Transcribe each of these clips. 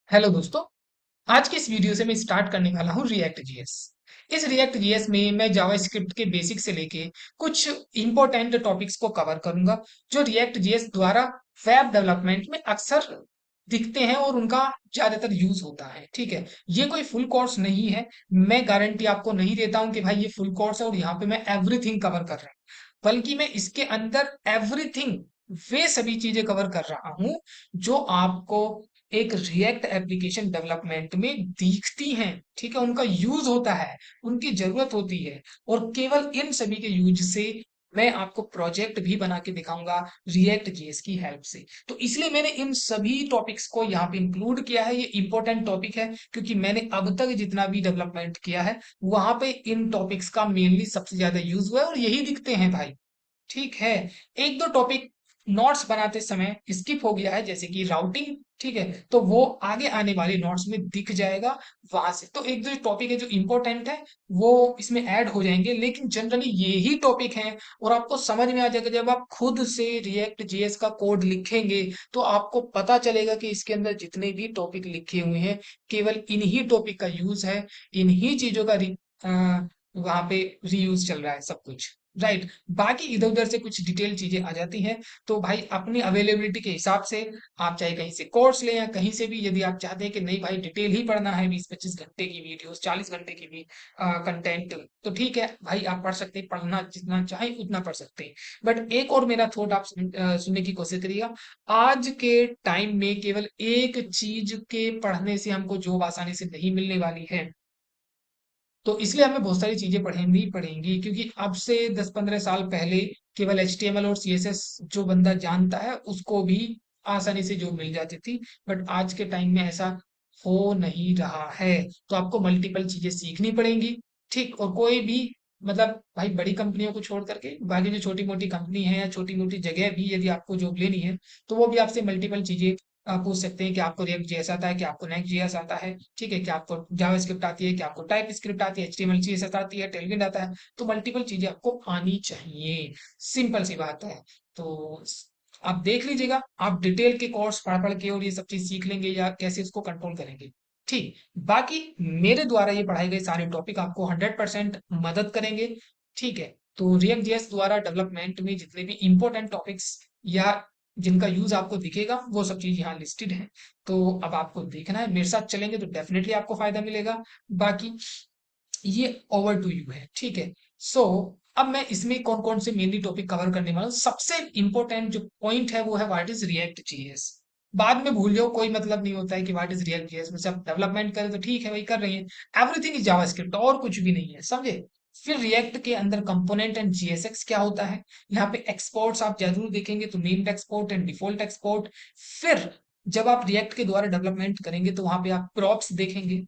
Hello दोस्तों। आज की इस वीडियो से मैं स्टार्ट करने वाला हूँ रिएक्ट जीएस। इस रिएक्ट जीएस में मैं जावास्क्रिप्ट के बेसिक से लेके कुछ इंपॉर्टेंट टॉपिक्स को कवर करूंगा जो रिएक्ट जीएस द्वारा वेब डेवलपमेंट में अक्सर दिखते हैं और उनका ज्यादातर यूज होता है। ठीक है, ये कोई फुल कोर्स नहीं है। मैं गारंटी आपको नहीं देता हूँ कि भाई ये फुल कोर्स है और यहाँ पे मैं एवरीथिंग कवर कर रहा हूँ, बल्कि मैं इसके अंदर एवरीथिंग वे सभी चीजें कवर कर रहा हूँ जो आपको एक रिएक्ट एप्लीकेशन डेवलपमेंट में दिखती हैं। ठीक है, उनका यूज होता है, उनकी जरूरत होती है, और केवल इन सभी के यूज से मैं आपको प्रोजेक्ट भी बना के दिखाऊंगा रिएक्ट जेएस की हेल्प से। तो इसलिए मैंने इन सभी टॉपिक्स को यहाँ पे इंक्लूड किया है। ये इंपॉर्टेंट टॉपिक है क्योंकि मैंने अब तक जितना भी डेवलपमेंट किया है वहां पे इन टॉपिक्स का मेनली सबसे ज्यादा यूज हुआ है और यही दिखते हैं भाई। ठीक है, एक दो टॉपिक नोट्स बनाते समय स्किप हो गया है, जैसे कि राउटिंग। ठीक है, तो वो आगे आने वाले नोट्स में दिख जाएगा वहां से। तो एक दो टॉपिक है जो इंपॉर्टेंट है वो इसमें ऐड हो जाएंगे, लेकिन जनरली ये ही टॉपिक हैं और आपको समझ में आ जाएगा जब आप खुद से रिएक्ट जेएस का कोड लिखेंगे। तो आपको पता चलेगा कि इसके अंदर जितने भी टॉपिक लिखे हुए हैं केवल इन्हीं टॉपिक का यूज है, इन्हीं चीजों का वहां पे रीयूज चल रहा है सब कुछ। राइट, बाकी इधर उधर से कुछ डिटेल चीजें आ जाती हैं। तो भाई अपनी अवेलेबिलिटी के हिसाब से आप चाहे कहीं से कोर्स लें या कहीं से भी, यदि आप चाहते हैं कि नहीं भाई डिटेल ही पढ़ना है, 20-25 घंटे की वीडियोस, 40 घंटे की भी कंटेंट, तो ठीक है भाई, आप पढ़ सकते हैं, पढ़ना जितना चाहे उतना पढ़ सकते हैं। बट एक और मेरा थॉट आप सुनने की कोशिश करिएगा। आज के टाइम में केवल एक चीज के पढ़ने से हमको जॉब आसानी से नहीं मिलने वाली है। तो इसलिए हमें बहुत सारी चीजें पढ़नी ही पड़ेंगी, क्योंकि अब से 10-15 साल पहले केवल एचटीएमएल और सीएसएस जो बंदा जानता है उसको भी आसानी से जॉब मिल जाती थी। बट आज के टाइम में ऐसा हो नहीं रहा है। तो आपको मल्टीपल चीजें सीखनी पड़ेंगी। ठीक, और कोई भी, मतलब भाई बड़ी कंपनियों को छोड़ करके बाकी जो छोटी मोटी कंपनी है या छोटी मोटी जगह भी यदि आपको जॉब लेनी है तो वो भी आपसे मल्टीपल चीजें पूछ सकते हैं कि आपको रिएक्ट जेएस आता है, कि आपको नेक्स्ट जेएस आता है, ठीक है, क्या आपको जावास्क्रिप्ट आती है, क्या आपको टाइप स्क्रिप्ट आती है, एचटीएमएल सीएसएस आती है, टेलविंड आता है। तो मल्टीपल चीजें आपको आनी चाहिए, सिंपल सी बात है। तो आप देख लीजिएगा, आप डिटेल के कोर्स पढ़ पढ़ के और ये सब चीज सीख लेंगे या कैसे इसको कंट्रोल करेंगे। ठीक, बाकी मेरे द्वारा ये पढ़ाए गए सारे टॉपिक आपको 100% मदद करेंगे। ठीक है, तो रिएक्ट जेएस द्वारा डेवलपमेंट में जितने भी इंपॉर्टेंट टॉपिक्स या जिनका यूज आपको दिखेगा वो सब चीज यहाँ लिस्टेड है। तो अब आपको देखना है, मेरे साथ चलेंगे तो डेफिनेटली आपको फायदा मिलेगा। बाकी ये ओवर टू यू है। ठीक है, सो अब मैं इसमें कौन कौन से मेनली टॉपिक कवर करने वाला हूँ। सबसे इंपॉर्टेंट जो पॉइंट है वो है व्हाट इज रिएक्ट जेएस। बाद में भूल जाओ, कोई मतलब नहीं होता है कि व्हाट इज रिएक्ट जेएस में से आप डेवलपमेंट करें तो ठीक है भाई, कर रही है। एवरीथिंग इज जावास्क्रिप्ट और कुछ भी नहीं है, समझे। फिर रिएक्ट के अंदर कंपोनेंट एंड जीएसएक्स क्या होता है, यहाँ पे एक्सपोर्ट्स आप जरूर देखेंगे, तो named export and default export. फिर जब आप रिएक्ट के द्वारा डेवलपमेंट करेंगे तो वहां पे आप प्रॉप्स देखेंगे।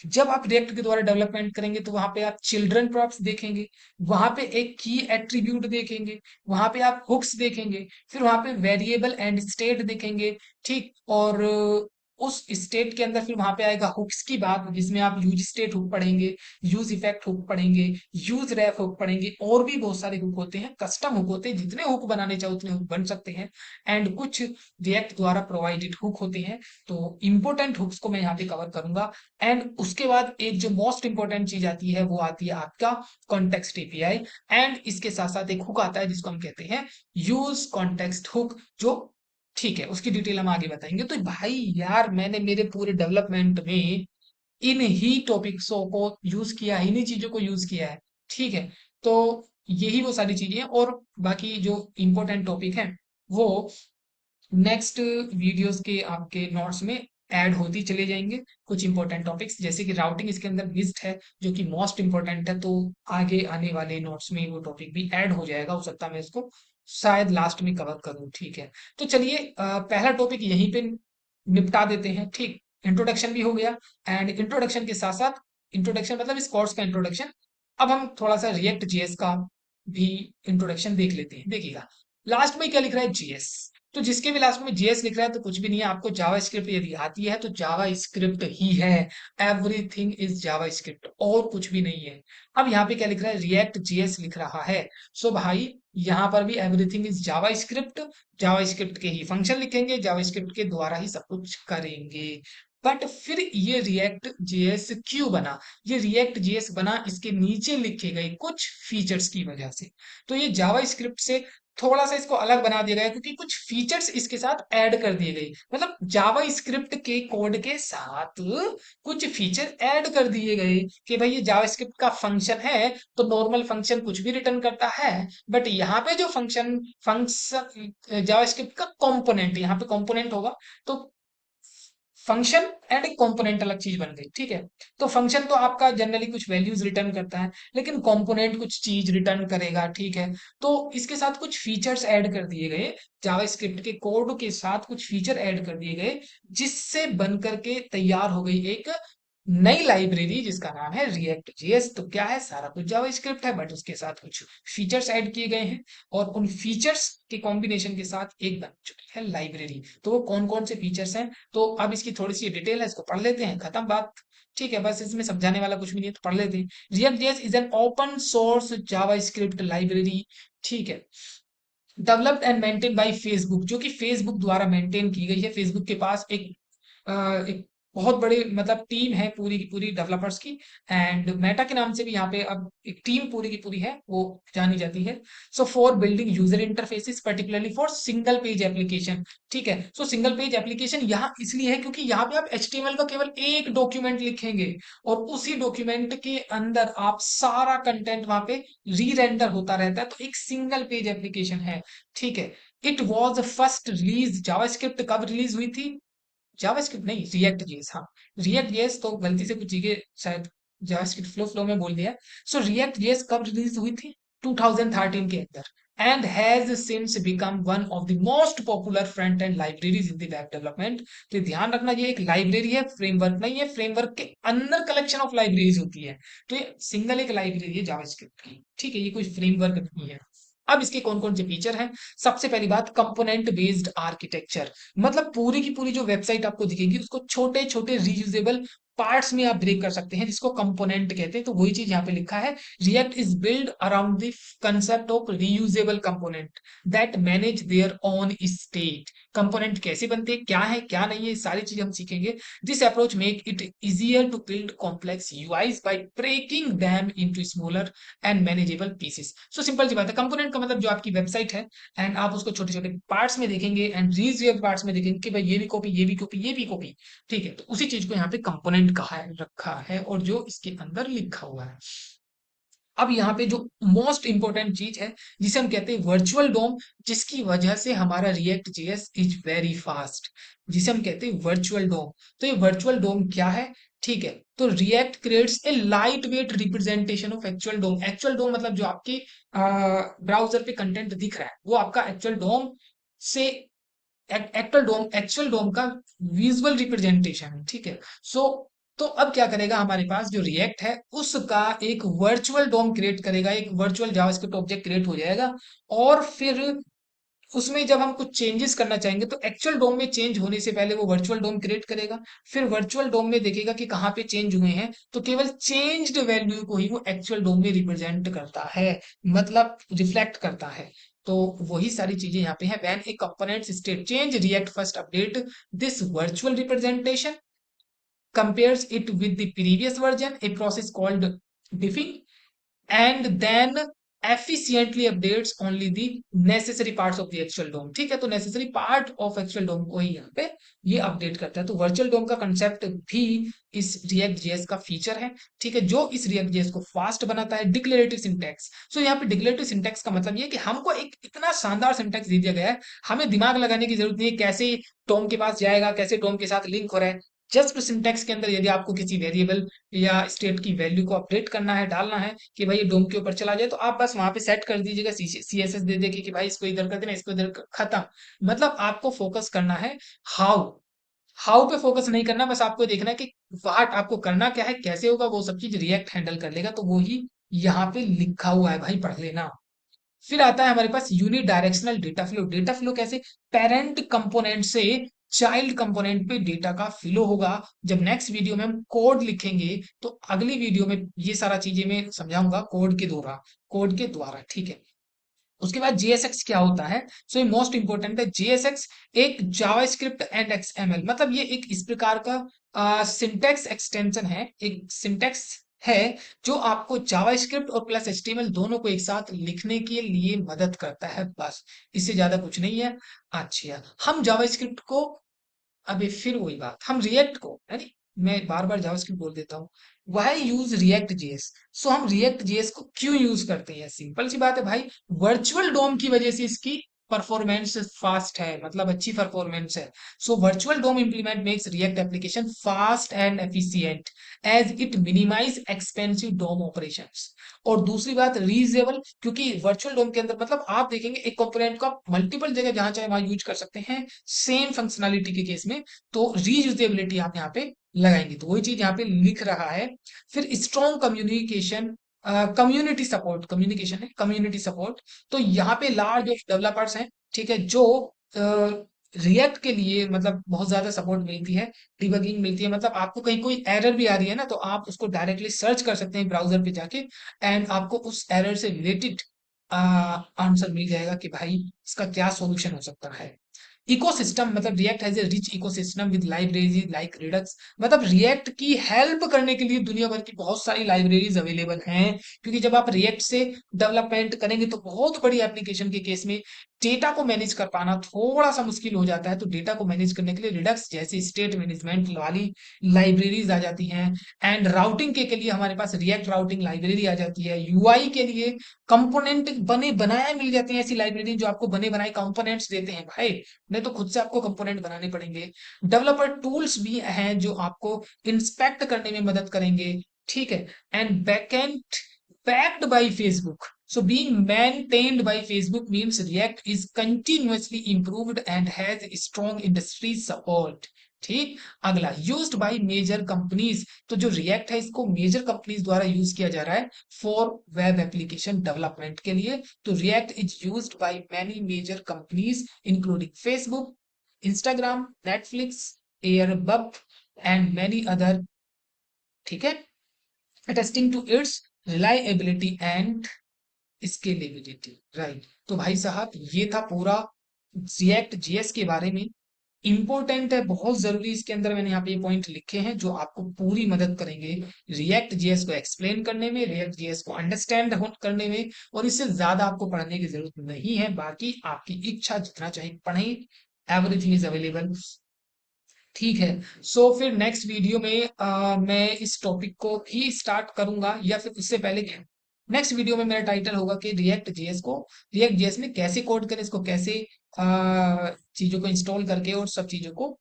जब आप रिएक्ट के द्वारा डेवलपमेंट करेंगे तो वहां पे आप चिल्ड्रन प्रॉप्स देखेंगे, वहां पे एक की एट्रीब्यूट देखेंगे, वहां पे आप हुक्स देखेंगे, फिर वहां पे वेरिएबल एंड स्टेट देखेंगे। ठीक, और उस स्टेट के अंदर फिर वहां पे आएगा हुक्स की बात, जिसमें आप यूज स्टेट हुक पढ़ेंगे, यूज इफेक्ट हुक पढ़ेंगे, यूज रैप हुक पढ़ेंगे, और भी बहुत सारे हुक होते हैं, कस्टम हुक होते हैं, जितने हुक बनाने चाहो उतने हुक बन सकते हैं। एंड कुछ रिएक्ट द्वारा प्रोवाइडेड हुक होते हैं। तो इंपॉर्टेंट हुक्स को मैं यहाँ पे कवर करूंगा। एंड उसके बाद एक जो मोस्ट इंपॉर्टेंट चीज आती है वो आती है आपका कॉन्टेक्स्ट एपीआई। एंड इसके साथ साथ एक हुक आता है जिसको हम कहते हैं यूज कॉन्टेक्स्ट हुक, जो ठीक है उसकी डिटेल हम आगे बताएंगे। तो भाई यार, मैंने मेरे पूरे डेवलपमेंट में इन ही टॉपिक्सों को यूज किया है, इन्हीं चीजों को यूज किया है। ठीक है, तो यही वो सारी चीजें हैं, और बाकी जो इंपॉर्टेंट टॉपिक है वो नेक्स्ट वीडियोस के आपके नोट्स में ऐड होती चले जाएंगे। कुछ इंपॉर्टेंट टॉपिक्स जैसे कि राउटिंग इसके अंदर लिस्ट है जो कि मोस्ट इंपॉर्टेंट है, तो आगे आने वाले नोट्स में वो टॉपिक भी ऐड हो जाएगा। हो सकता है मैं इसको शायद लास्ट में कवर करूं। ठीक है, तो चलिए पहला टॉपिक यहीं पे निपटा देते हैं। ठीक, इंट्रोडक्शन भी हो गया। एंड इंट्रोडक्शन के साथ साथ, इंट्रोडक्शन मतलब इस कोर्स का इंट्रोडक्शन, अब हम थोड़ा सा रिएक्ट जीएस का भी इंट्रोडक्शन देख लेते हैं। देखिएगा लास्ट में क्या लिख रहा है, जीएस। तो जिसके भी लास्ट में जेएस लिख रहा है तो कुछ भी नहीं है, आपको जावास्क्रिप्ट यदि आती है तो जावास्क्रिप्ट ही है। एवरीथिंग इज जावास्क्रिप्ट, और कुछ भी नहीं है। अब यहाँ पे क्या लिख रहा है, रिएक्ट जेएस लिख रहा है। सो भाई यहाँ पर भी एवरीथिंग इज जावास्क्रिप्ट, जावास्क्रिप्ट के ही फंक्शन लिखेंगे, जावास्क्रिप्ट के द्वारा ही सब कुछ करेंगे। बट फिर ये रिएक्ट जेएस क्यों बना? ये रिएक्ट जेएस बना इसके नीचे लिखे गए कुछ फीचर्स की वजह से। तो ये जावास्क्रिप्ट से थोड़ा सा इसको अलग बना दिया गया क्योंकि कुछ फीचर्स इसके साथ ऐड कर दिए गए। मतलब जावा स्क्रिप्ट के कोड के साथ कुछ फीचर ऐड कर दिए गए कि भाई ये जावास्क्रिप्ट का फंक्शन है तो नॉर्मल फंक्शन कुछ भी रिटर्न करता है, बट यहाँ पे जो फंक्शन फंक्शन जावास्क्रिप्ट का कंपोनेंट, यहाँ पे कंपोनेंट होगा तो फंक्शन एंड एक कंपोनेंट अलग चीज बन गई। ठीक है, तो फंक्शन तो आपका जनरली कुछ वैल्यूज रिटर्न करता है, लेकिन कंपोनेंट कुछ चीज रिटर्न करेगा। ठीक है, तो इसके साथ कुछ फीचर्स ऐड कर दिए गए, जावास्क्रिप्ट के कोड के साथ कुछ फीचर ऐड कर दिए गए, जिससे बन करके तैयार हो गई एक नई लाइब्रेरी जिसका नाम है रिएक्ट जेएस। तो क्या है, सारा कुछ जावास्क्रिप्ट है बट उसके साथ कुछ फीचर्स ऐड किए गए हैं, और उन फीचर्स के कॉम्बिनेशन के साथ एक बन चुकी है लाइब्रेरी। तो वो कौन कौन से फीचर्स हैं, तो अब इसकी थोड़ी सी डिटेल है, इसको पढ़ लेते हैं, खत्म बात। ठीक है, बस इसमें समझाने वाला कुछ भी नहीं है, तो पढ़ लेते हैं। React JS is an open source JavaScript library. ठीक है, developed and maintain by Facebook, जो कि फेसबुक द्वारा मेंटेन की गई है। फेसबुक के पास एक बहुत बड़ी मतलब टीम है पूरी की पूरी डेवलपर्स की, एंड मेटा के नाम से भी यहाँ पे अब एक टीम पूरी की पूरी है वो जानी जाती है। So for building user interfaces particularly for single page application. ठीक है, सो सिंगल पेज एप्लीकेशन यहाँ इसलिए है क्योंकि यहाँ पे आप एचटीएमएल का केवल एक डॉक्यूमेंट लिखेंगे और उसी डॉक्यूमेंट के अंदर आप सारा कंटेंट वहां पे री रेंडर होता रहता है, तो एक सिंगल पेज एप्लीकेशन है। ठीक है, it was first release, JavaScript कब रिलीज हुई थी? जावास्क्रिप्ट नहीं, रिएक्ट जेएस। हाँ, रिएक्ट जेएस तो गलती से कुछ चीजें शायद जावास्क्रिप्ट फ्लो फ्लो में बोल दिया। सो रिएक्ट जेएस कब रिलीज हुई थी? 2013 के अंदर, and has since become one of the most popular front end libraries in the web development. तो ध्यान रखना, ये एक लाइब्रेरी है, फ्रेमवर्क नहीं है। फ्रेमवर्क के अंदर कलेक्शन ऑफ लाइब्रेरीज होती है, तो ये सिंगल एक लाइब्रेरी है जावास्क्रिप्ट की। ठीक है, ये कोई फ्रेमवर्क नहीं है। अब इसके कौन कौन से फीचर हैं? सबसे पहली बात, कंपोनेंट बेस्ड आर्किटेक्चर। मतलब पूरी की पूरी जो वेबसाइट आपको दिखेगी उसको छोटे छोटे रीयूजेबल पार्ट्स में आप ब्रेक कर सकते हैं, जिसको कंपोनेंट कहते हैं। तो वही चीज यहाँ पे लिखा है, react is build around the concept of reusable component that manage their own state. Component कैसे बनते हैं, क्या है क्या नहीं है, सारी चीजें हम सीखेंगे। This approach make it easier to build complex UIs by breaking them into smaller and manageable pieces. So simple सी बात है, कंपोनेंट का मतलब जो आपकी वेबसाइट है, एंड आप उसको छोटे छोटे पार्ट्स में देखेंगे एंड रीयूजेबल पार्ट्स में देखेंगे कि भाई ये भी कॉपी, ये भी कॉपी, ये भी कॉपी। ठीक है, तो उसी चीज को यहाँ पे कंपोनेंट कहा है, रखा है, और जो इसके अंदर लिखा हुआ है। अब यहाँ पे जो मोस्ट इंपॉर्टेंट चीज है जिसे हम कहते हैं वर्चुअल डोम, जिसकी वजह से हमारा react JS is very fast, जिसे हम कहते हैं वर्चुअल डोम। तो ये वर्चुअल डोम क्या है? ठीक है, तो React creates a light weight representation of actual DOM. Actual DOM मतलब जो आपके ब्राउजर पे कंटेंट दिख रहा है वो आपका एक्चुअल डोम से, एक्चुअल डोम का विजुअल रिप्रेजेंटेशन है। ठीक है, सो तो अब क्या करेगा, हमारे पास जो रिएक्ट है उसका एक वर्चुअल डोम क्रिएट करेगा, एक वर्चुअल जावास्क्रिप्ट ऑब्जेक्ट क्रिएट हो जाएगा, और फिर उसमें जब हम कुछ चेंजेस करना चाहेंगे तो एक्चुअल डोम में चेंज होने से पहले वो वर्चुअल डोम क्रिएट करेगा। फिर वर्चुअल डोम में देखेगा कि कहाँ पे चेंज हुए हैं, तो केवल चेंज्ड वैल्यू को ही वो एक्चुअल डोम में रिप्रेजेंट करता है, मतलब रिफ्लेक्ट करता है। तो वही सारी चीजें यहाँ पे हैं। When A component state change, react first update this virtual representation, compares it with the previous version, a process called diffing, and then efficiently updates only the necessary parts of the actual DOM। ठीक है, तो necessary part of actual DOM को ही यहाँ पे ये update करता है। तो वर्चुअल डोम का कंसेप्ट भी इस रिएक्ट जेएस का फीचर है। ठीक है, जो इस रिएक्ट जेएस को फास्ट बनाता है। डिक्लेरेटिव सिंटैक्स, सो यहाँ पे डिक्लेरेटिव सिंटैक्स का मतलब ये है कि हमको एक इतना शानदार सिंटैक्स दे दिया गया है, हमें दिमाग लगाने की जरूरत नहीं है कैसे डोम के पास जाएगा, कैसे डोम के साथ लिंक हो रहा है। जस्ट सिंटैक्स के अंदर यदि आपको किसी वेरिएबल या स्टेट की वैल्यू को अपडेट करना है, डालना है कि भाई ये डोम के ऊपर चला जाए, तो आप बस वहां पे सेट कर दीजिएगा सीएसएस दे देके कि भाई इसको इधर कर देना, इसको इधर खत्म। मतलब आपको फोकस करना है हाउ, हाउ पे फोकस नहीं करना, बस आपको देखना है कि व्हाट आपको करना क्या है, कैसे होगा, वो सब चीज रिएक्ट हैंडल कर लेगा। तो वो ही यहाँ पे लिखा हुआ है भाई, पढ़ लेना। फिर आता है हमारे पास unidirectional data flow. Data flow कैसे? पेरेंट कंपोनेंट से चाइल्ड कंपोनेंट पे डेटा का फ्लो होगा। जब नेक्स्ट वीडियो में हम कोड लिखेंगे तो अगली वीडियो में ये सारा चीजें मैं समझाऊंगा कोड के द्वारा, ठीक है। उसके बाद JSX क्या होता है? सो ये मोस्ट इंपोर्टेंट है। JSX एक जावास्क्रिप्ट एंड XML, मतलब ये एक इस प्रकार का सिंटेक्स एक्सटेंशन है, एक सिंटेक्स है जो आपको जावास्क्रिप्ट और प्लस HTML दोनों को एक साथ लिखने के लिए मदद करता है, बस इससे ज्यादा कुछ नहीं है। अच्छा, हम जावास्क्रिप्ट को, अबे फिर वही बात, हम रिएक्ट को, यानी मैं बार बार जावास्क्रिप्ट बोल देता हूँ, वाई यूज रिएक्ट जेएस। सो हम रिएक्ट जेएस को क्यों यूज करते हैं? सिंपल सी बात है भाई, वर्चुअल डोम की वजह से इसकी परफॉर्मेंस फास्ट है, मतलब अच्छी परफॉर्मेंस है। So virtual DOM implement makes React application fast and efficient as it minimize expensive DOM operations. और दूसरी बात, रीयूजेबल, क्योंकि वर्चुअल डोम के अंदर मतलब आप देखेंगे एक कंपोनेंट को आप मल्टीपल जगह जहां चाहे वहां यूज कर सकते हैं सेम फंक्शनैलिटी के केस में। तो रीयूजेबिलिटी आप यहाँ पे लगाएंगे, तो वही चीज यहाँ पे लिख रहा है। फिर स्ट्रॉन्ग कम्युनिकेशन, कम्युनिटी सपोर्ट। तो यहाँ पे लार्ज ऑफ डेवलपर्स हैं, ठीक है, जो रिएक्ट के लिए मतलब बहुत ज्यादा सपोर्ट मिलती है, डिबगिंग मिलती है, मतलब आपको कहीं कोई एरर भी आ रही है ना, तो आप उसको डायरेक्टली सर्च कर सकते हैं ब्राउजर पे जाके, एंड आपको उस एरर से रिलेटेड आंसर मिल जाएगा कि भाई इसका क्या सॉल्यूशन हो सकता है। इकोसिस्टम, मतलब react has a rich ecosystem with libraries like Redux. मतलब रिएक्ट की हेल्प करने के लिए दुनिया भर की बहुत सारी लाइब्रेरीज अवेलेबल हैं, क्योंकि जब आप रिएक्ट से डेवलपमेंट करेंगे तो बहुत बड़ी एप्लीकेशन के केस में डेटा को मैनेज कर पाना थोड़ा सा मुश्किल हो जाता है। तो डेटा को मैनेज करने के लिए रिडक्स जैसी स्टेट मैनेजमेंट वाली लाइब्रेरीज आ जाती हैं। एंड राउटिंग के लिए हमारे पास रिएक्ट राउटिंग लाइब्रेरी आ जाती है। यूआई के लिए कंपोनेंट बने बनाए मिल जाते हैं, ऐसी लाइब्रेरी जो आपको बने बनाए कंपोनेंट्स देते हैं भाई, नहीं तो खुद से आपको कंपोनेंट बनाने पड़ेंगे। डेवलपर टूल्स भी हैं जो आपको इंस्पेक्ट करने में मदद करेंगे, ठीक है। And backend backed by Facebook. So being maintained by Facebook means React is continuously improved and has strong industry support. ठीक। अगला, यूज्ड बाय मेजर कंपनीज। तो जो रिएक्ट है इसको मेजर कंपनीज द्वारा यूज किया जा रहा है फॉर वेब एप्लीकेशन डेवलपमेंट के लिए। तो React is used by many major companies including Facebook, Instagram, Netflix, Airbnb and many other, ठीक है, attesting to its reliability and scalability, right. तो भाई साहब ये था पूरा रिएक्ट जेएस के बारे में। इंपॉर्टेंट है, बहुत जरूरी, इसके अंदर मैंने यहाँ पे ये पॉइंट लिखे हैं जो आपको पूरी मदद करेंगे रिएक्ट जेएस को एक्सप्लेन करने में, रिएक्ट जेएस को अंडरस्टैंड करने में। और इससे ज्यादा आपको पढ़ने की जरूरत नहीं है, बाकी आपकी इच्छा, जितना चाहे पढ़ें, एवरीथिंग इज अवेलेबल, ठीक है। सो फिर नेक्स्ट वीडियो में मैं इस टॉपिक को ही स्टार्ट करूंगा, या फिर उससे पहले नेक्स्ट वीडियो में मेरा टाइटल होगा कि रिएक्ट जेएस में कैसे कोड करें, इसको कैसे चीजों को इंस्टॉल करके और सब चीजों को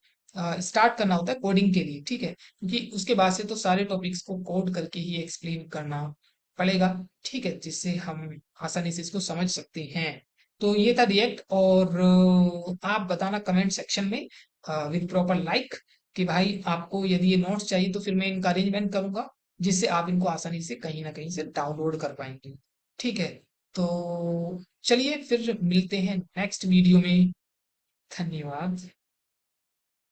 स्टार्ट करना होता है कोडिंग के लिए, ठीक है, क्योंकि उसके बाद से तो सारे टॉपिक्स को कोड करके ही एक्सप्लेन करना पड़ेगा, ठीक है, जिससे हम आसानी से इसको समझ सकते हैं। तो ये था रिएक्ट। और आप बताना कमेंट सेक्शन में विद प्रॉपर लाइक कि भाई आपको यदि ये नोट्स चाहिए तो फिर मैं इनका अरेंजमेंट करूंगा, जिससे आप इनको आसानी से कहीं ना कहीं से डाउनलोड कर पाएंगे, ठीक है। तो चलिए फिर मिलते हैं नेक्स्ट वीडियो में। धन्यवाद।